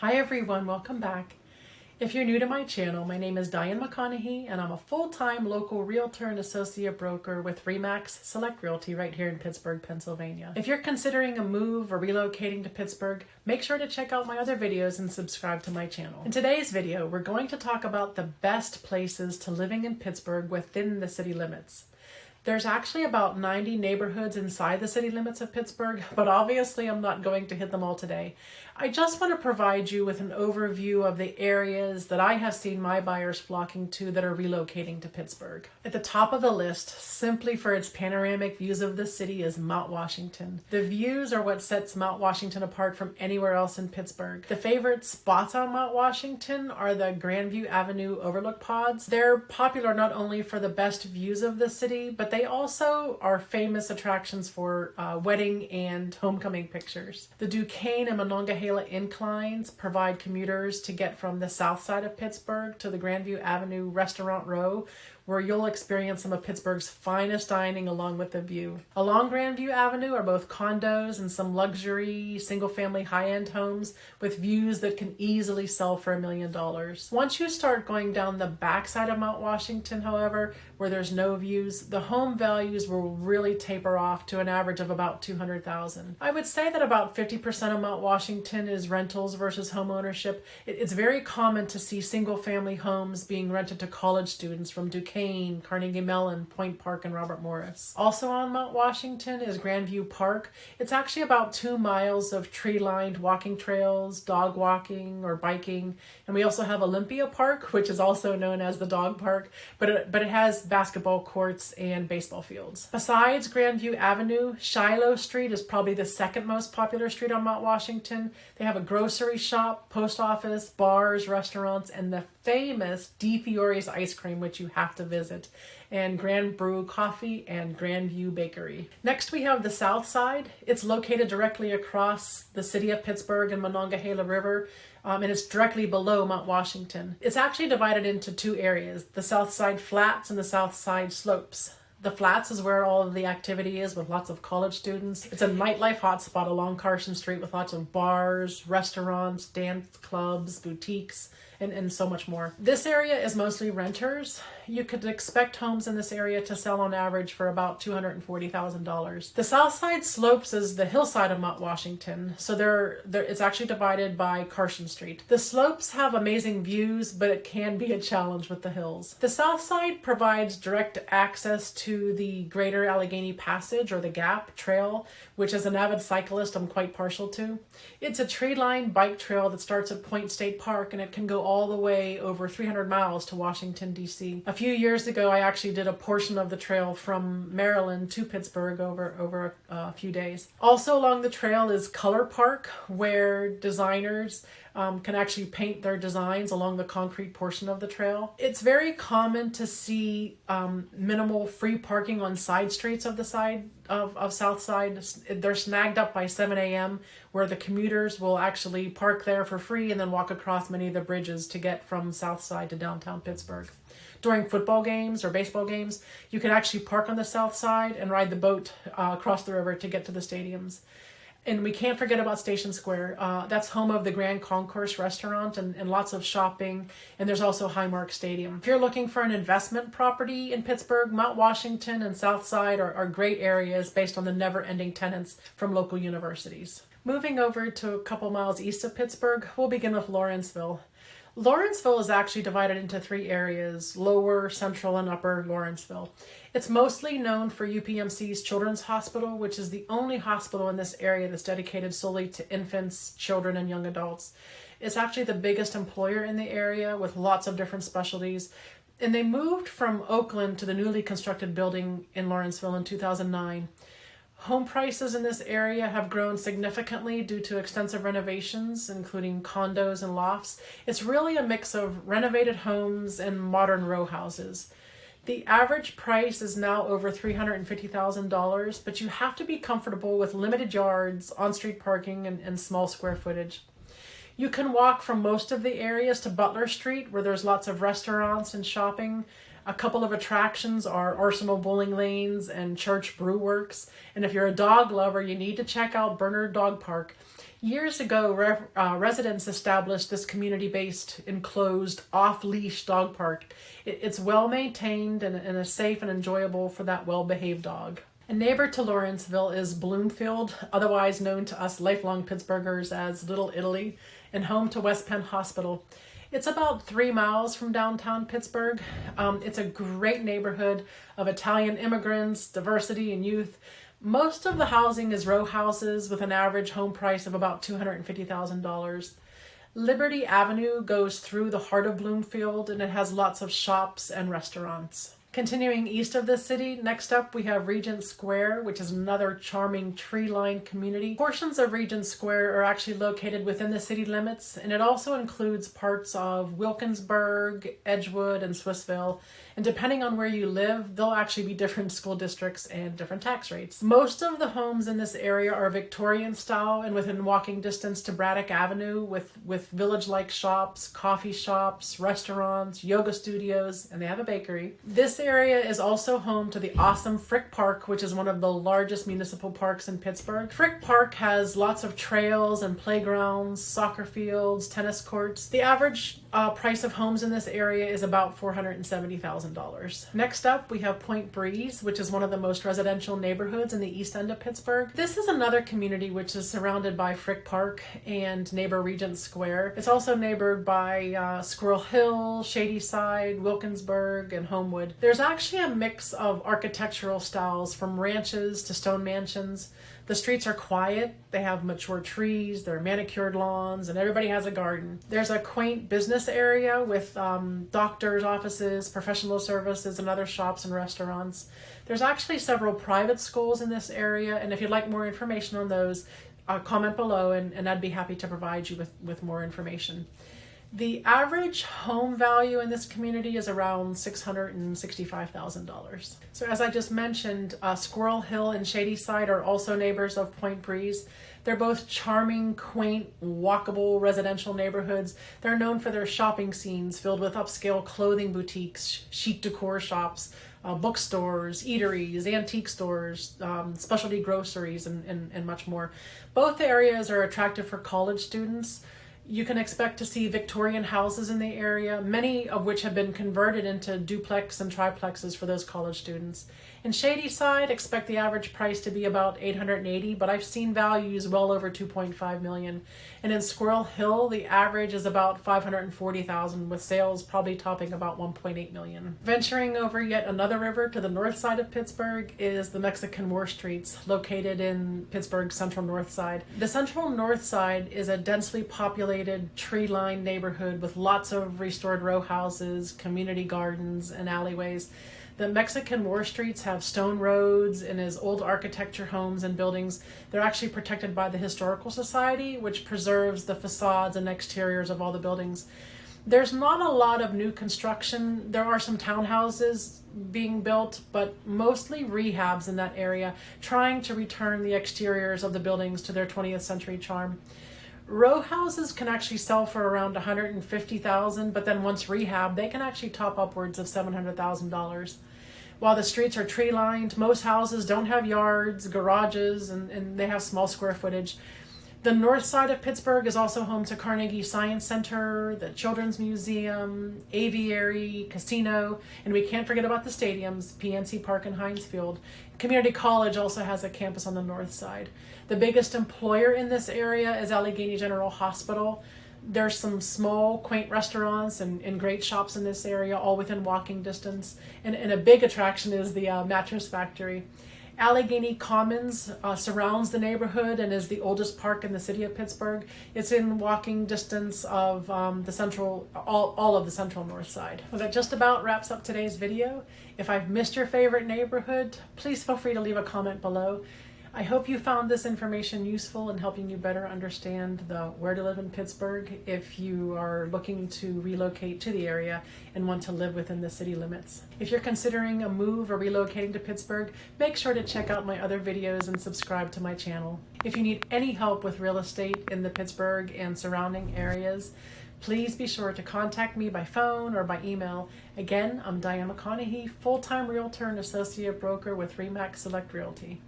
Hi everyone, welcome back. If you're new to my channel, my name is Diane McConaughey and I'm a full-time local realtor and associate broker with RE/MAX Select Realty right here in Pittsburgh, Pennsylvania. If you're considering a move or relocating to Pittsburgh, make sure to check out my other videos and subscribe to my channel. In today's video, we're going to talk about the best places to living in Pittsburgh within the city limits. There's actually about 90 neighborhoods inside the city limits of Pittsburgh, but obviously I'm not going to hit them all today. I just want to provide you with an overview of the areas that I have seen my buyers flocking to that are relocating to Pittsburgh. At the top of the list, simply for its panoramic views of the city, is Mount Washington. The views are what sets Mount Washington apart from anywhere else in Pittsburgh. The favorite spots on Mount Washington are the Grandview Avenue overlook pods. They're popular not only for the best views of the city, but they also are famous attractions for wedding and homecoming pictures. The DUQUESNE and MONOGAHELA inclines provide commuters to get from the south side of Pittsburgh to the Grandview Avenue restaurant row, where you'll experience some of Pittsburgh's finest dining along with the view. Along Grandview Avenue are both condos and some luxury single-family high-end homes with views that can easily sell for $1 million. Once you start going down the backside of Mount Washington, however, where there's no views, the home values will really taper off to an average of about $200,000. I would say that about 50% of Mount Washington is rentals versus home ownership. It's very common to see single-family homes being rented to college students from Duquesne, Carnegie Mellon, Point Park, and Robert Morris. Also on Mount Washington is Grandview Park. It's actually about 2 miles of tree-lined walking trails, dog walking or biking. And we also have Olympia Park, which is also known as the dog park, but it has basketball courts and baseball fields. Besides Grandview Avenue, Shiloh Street is probably the second most popular street on Mount Washington. They have a grocery shop, post office, bars, restaurants, and the famous Di Fiore's ice cream, which you have to visit, and Grand Brew Coffee and Grandview Bakery. Next we have the South Side. It's located directly across the city of Pittsburgh and Monongahela River, and it's directly below Mount Washington. It's actually divided into 2 areas, the South Side Flats and the South Side Slopes. The Flats is where all of the activity is with lots of college students. It's a nightlife hotspot along Carson Street with lots of bars, restaurants, dance clubs, boutiques, and so much more. This area is mostly renters. You could expect homes in this area to sell on average for about $240,000. The South Side Slopes is the hillside of Mount Washington, so it's actually divided by Carson Street. The slopes have amazing views, but it can be a challenge with the hills. The South Side provides direct access to the Greater Allegheny Passage, or the Gap Trail, which as an avid cyclist I'm quite partial to. It's a tree-lined bike trail that starts at Point State Park, and it can go all the way over 300 miles to Washington, D.C. A few years ago, I actually did a portion of the trail from Maryland to Pittsburgh over a few days. Also along the trail is Color Park, where designers can actually paint their designs along the concrete portion of the trail. It's very common to see minimal free parking on side streets of the side of South Side. They're snagged up by 7 a.m. where the commuters will actually park there for free and then walk across many of the bridges to get from South Side to downtown Pittsburgh. During football games or baseball games, you can actually park on the South Side and ride the boat across the river to get to the stadiums. And we can't forget about Station Square. That's home of the Grand Concourse restaurant and lots of shopping. And there's also Highmark Stadium. If you're looking for an investment property in Pittsburgh, Mount Washington and South Side are great areas based on the never-ending tenants from local universities. Moving over to a couple miles east of Pittsburgh, we'll begin with Lawrenceville. Lawrenceville is actually divided into 3 areas, Lower, Central, and Upper Lawrenceville. It's mostly known for UPMC's Children's Hospital, which is the only hospital in this area that's dedicated solely to infants, children, and young adults. It's actually the biggest employer in the area with lots of different specialties. And they moved from Oakland to the newly constructed building in Lawrenceville in 2009. Home prices in this area have grown significantly due to extensive renovations, including condos and lofts. It's really a mix of renovated homes and modern row houses. The average price is now over $350,000, but you have to be comfortable with limited yards, on-street parking, and small square footage. You can walk from most of the areas to Butler Street, where there's lots of restaurants and shopping. A couple of attractions are Arsenal Bowling Lanes and Church Brew Works. And if you're a dog lover, you need to check out Bernard Dog Park. Years ago, residents established this community-based, enclosed, off-leash dog park. It's well-maintained and is safe and enjoyable for that well-behaved dog. A neighbor to Lawrenceville is Bloomfield, otherwise known to us lifelong Pittsburghers as Little Italy, and home to West Penn Hospital. It's about 3 miles from downtown Pittsburgh. It's a great neighborhood of Italian immigrants, diversity, and youth. Most of the housing is row houses with an average home price of about $250,000. Liberty Avenue goes through the heart of Bloomfield, and it has lots of shops and restaurants. Continuing east of the city, next up we have Regent Square, which is another charming tree-lined community. Portions of Regent Square are actually located within the city limits, and it also includes parts of Wilkinsburg, Edgewood, and Swissville. And depending on where you live, there'll actually be different school districts and different tax rates. Most of the homes in this area are Victorian style and within walking distance to Braddock Avenue with village-like shops, coffee shops, restaurants, yoga studios, and they have a bakery. This area is also home to the awesome Frick Park, which is one of the largest municipal parks in Pittsburgh. Frick Park has lots of trails and playgrounds, soccer fields, tennis courts. The average price of homes in this area is about $470,000. Next up, we have Point Breeze, which is one of the most residential neighborhoods in the east end of Pittsburgh. This is another community which is surrounded by Frick Park and neighbor Regent Square. It's also neighbored by Squirrel Hill, Shadyside, Wilkinsburg, and Homewood. There's actually a mix of architectural styles from ranches to stone mansions. The streets are quiet, they have mature trees, there are manicured lawns, and everybody has a garden. There's a quaint business area with doctors' offices, professional services, and other shops and restaurants. There's actually several private schools in this area, and if you'd like more information on those, comment below and I'd be happy to provide you with more information. The average home value in this community is around $665,000. So as I just mentioned, Squirrel Hill and Shadyside are also neighbors of Point Breeze. They're both charming, quaint, walkable residential neighborhoods. They're known for their shopping scenes filled with upscale clothing boutiques, chic decor shops, bookstores, eateries, antique stores, specialty groceries, and much more. Both areas are attractive for college students. You can expect to see Victorian houses in the area, many of which have been converted into duplex and triplexes for those college students. In Shadyside, expect the average price to be about $880,000, but I've seen values well over $2.5 million. And in Squirrel Hill, the average is about $540,000, with sales probably topping about $1.8 million. Venturing over yet another river to the north side of Pittsburgh is the Mexican War Streets, located in Pittsburgh's central north side. The central north side is a densely populated, tree-lined neighborhood with lots of restored row houses, community gardens, and alleyways. The Mexican War Streets have stone roads and as old architecture homes and buildings. They're actually protected by the Historical Society, which preserves the facades and exteriors of all the buildings. There's not a lot of new construction. There are some townhouses being built, but mostly rehabs in that area, trying to return the exteriors of the buildings to their 20th century charm. Row houses can actually sell for around $150,000, but then once rehabbed, they can actually top upwards of $700,000. While the streets are tree-lined, most houses don't have yards, garages, and they have small square footage. The north side of Pittsburgh is also home to Carnegie Science Center, the Children's Museum, Aviary, Casino, and we can't forget about the stadiums, PNC Park and Heinz Field. Community College also has a campus on the north side. The biggest employer in this area is Allegheny General Hospital. There's some small, quaint restaurants and great shops in this area, all within walking distance. And a big attraction is the mattress factory. Allegheny Commons surrounds the neighborhood and is the oldest park in the city of Pittsburgh. It's in walking distance of all of the central north side. Well, that just about wraps up today's video. If I've missed your favorite neighborhood, please feel free to leave a comment below. I hope you found this information useful in helping you better understand where to live in Pittsburgh if you are looking to relocate to the area and want to live within the city limits. If you're considering a move or relocating to Pittsburgh, make sure to check out my other videos and subscribe to my channel. If you need any help with real estate in the Pittsburgh and surrounding areas, please be sure to contact me by phone or by email. Again, I'm Diane McConaughey, full-time realtor and associate broker with RE/MAX Select Realty.